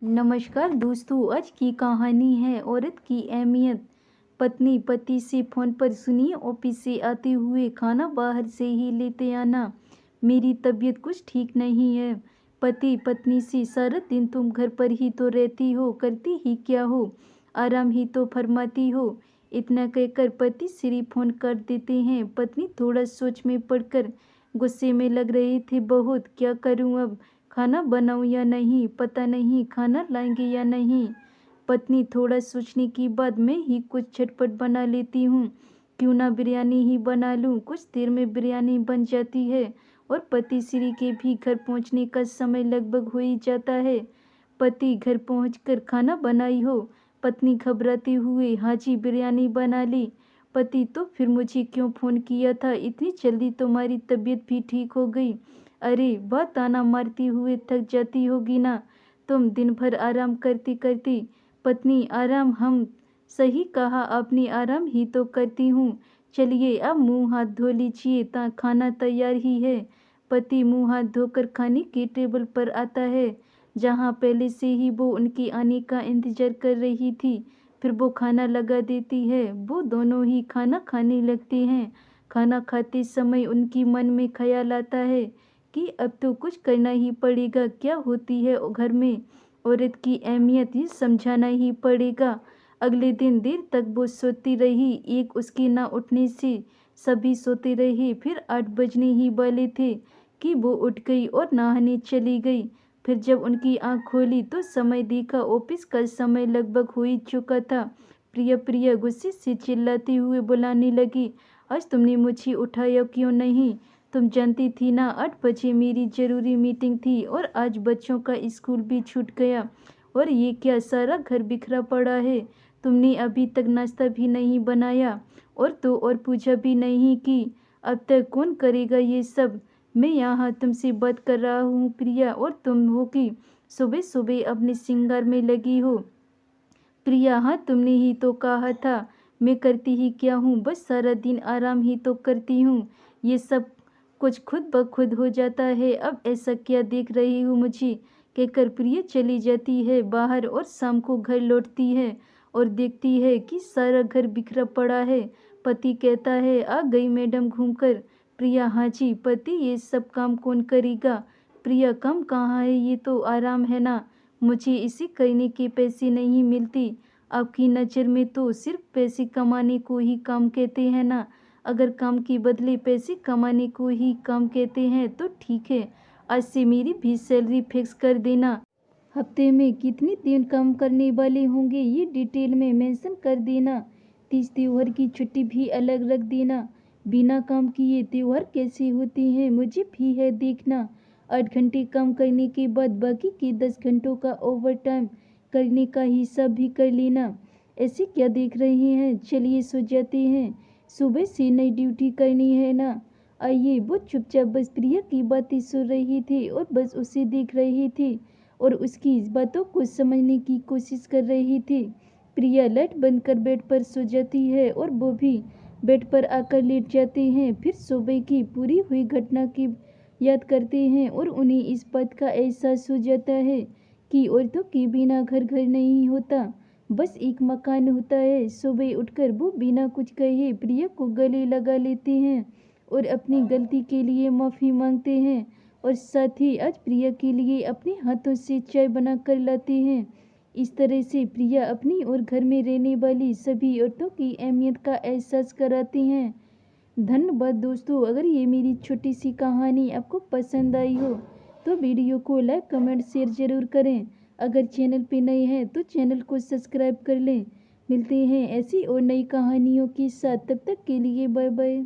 नमस्कार दोस्तों, आज की कहानी है औरत की अहमियत। पत्नी पति से फोन पर सुनिए, ऑफिस से आते हुए खाना बाहर से ही लेते आना, मेरी तबीयत कुछ ठीक नहीं है। पति पत्नी से सारा दिन तुम घर पर ही तो रहती हो, करती ही क्या हो, आराम ही तो फरमाती हो। इतना कहकर पति सिरी फोन कर देते हैं। पत्नी थोड़ा सोच में पड़कर गुस्से में लग रहे थे बहुत। क्या करूं अब, खाना बनाऊं या नहीं, पता नहीं खाना लाएंगे या नहीं। पत्नी थोड़ा सोचने के बाद मैं ही कुछ झटपट बना लेती हूँ, क्यों ना बिरयानी ही बना लूँ। कुछ देर में बिरयानी बन जाती है और पति श्री के भी घर पहुँचने का समय लगभग हो ही जाता है। पति घर पहुँचकर खाना बनाई हो, पत्नी घबराते हुए, हाँ जी बिरयानी बना ली। पति, तो फिर मुझे क्यों फ़ोन किया था, इतनी जल्दी तुम्हारी तबीयत भी ठीक हो गई। अरे वाह, ताना मारती हुए थक जाती होगी ना तुम दिन भर आराम करती करती। पत्नी, आराम, हम सही कहा आपने, आराम ही तो करती हूँ। चलिए अब मुंह हाथ धो लीजिए, खाना तैयार ही है। पति मुंह हाथ धोकर खाने के टेबल पर आता है, जहाँ पहले से ही वो उनके आने का इंतजार कर रही थी। फिर वो खाना लगा देती है। वो दोनों ही खाना खाने लगते हैं। खाना खाते समय उनकी मन में ख्याल आता है कि अब तो कुछ करना ही पड़ेगा। क्या होती है घर में औरत की अहमियत, ये समझाना ही पड़ेगा। अगले दिन देर तक वो सोती रही। एक उसके ना उठने से सभी सोते रहे। फिर 8 बजने ही वाले थे कि वो उठ गई और नहाने चली गई। फिर जब उनकी आंख खोली तो समय देखा, ऑफिस का समय लगभग हो ही चुका था। प्रिया प्रिया गुस्से से चिल्लाते हुए बुलाने लगी, आज तुमने मुझे उठाया क्यों नहीं? तुम जानती थी ना 8 बजे मेरी ज़रूरी मीटिंग थी और आज बच्चों का स्कूल भी छूट गया। और ये क्या, सारा घर बिखरा पड़ा है। तुमने अभी तक नाश्ता भी नहीं बनाया और तो और पूजा भी नहीं की। अब तक कौन करेगा ये सब? मैं यहाँ तुमसे बात कर रहा हूँ प्रिया, और तुम हो कि सुबह सुबह अपने श्रृंगार में लगी हो। प्रिया, हाँ तुमने ही तो कहा था। मैं करती ही क्या हूँ, बस सारा दिन आराम ही तो करती हूँ। ये सब कुछ खुद ब खुद हो जाता है। अब ऐसा क्या देख रही हूँ मुझे, कहकर प्रिया चली जाती है बाहर और शाम को घर लौटती है और देखती है कि सारा घर बिखरा पड़ा है। पति कहता है, आ गई मैडम घूमकर? प्रिया, हाँ जी। पति, ये सब काम कौन करेगा? प्रिया, कम कहाँ है, ये तो आराम है ना। मुझे इसे करने के पैसे नहीं मिलते। आपकी नज़र में तो सिर्फ पैसे कमाने को ही काम कहते हैं ना। अगर काम के बदले पैसे कमाने को ही काम कहते हैं तो ठीक है, आज से मेरी भी सैलरी फिक्स कर देना। हफ्ते में कितने दिन काम करने वाले होंगे ये डिटेल में मेंशन कर देना। तीज त्योहार की छुट्टी भी अलग रख देना। बिना काम किए त्योहार कैसे होते हैं मुझे भी है देखना। 8 घंटे काम करने के बाद बाकी के 10 घंटों का ओवर टाइम करने का हिसाब भी कर लेना। ऐसे क्या देख रहे हैं, चलिए सो जाते हैं, सुबह से नई ड्यूटी करनी है ना। आइए। वो चुपचाप बस प्रिया की बातें सुन रही थी और बस उसे देख रही थी और उसकी इस बातों को समझने की कोशिश कर रही थी। प्रिया लाइट बंद कर बेड पर सो जाती है और वो भी बेड पर आकर लेट जाते हैं। फिर सुबह की पूरी हुई घटना की याद करते हैं और उन्हें इस बात का एहसास हो जाता है कि औरतों के बिना घर घर नहीं होता, बस एक मकान होता है। सुबह उठकर वो बिना कुछ कहे प्रिया को गले लगा लेते हैं और अपनी गलती के लिए माफ़ी मांगते हैं और साथ ही आज प्रिया के लिए अपने हाथों से चाय बना कर लाते हैं। इस तरह से प्रिया अपनी और घर में रहने वाली सभी औरतों की अहमियत का एहसास कराती हैं। धन्यवाद दोस्तों। अगर ये मेरी छोटी सी कहानी आपको पसंद आई हो तो वीडियो को लाइक कमेंट शेयर ज़रूर करें। अगर चैनल पे नए हैं तो चैनल को सब्सक्राइब कर लें। मिलते हैं ऐसी और नई कहानियों के साथ, तब तक के लिए बाय बाय।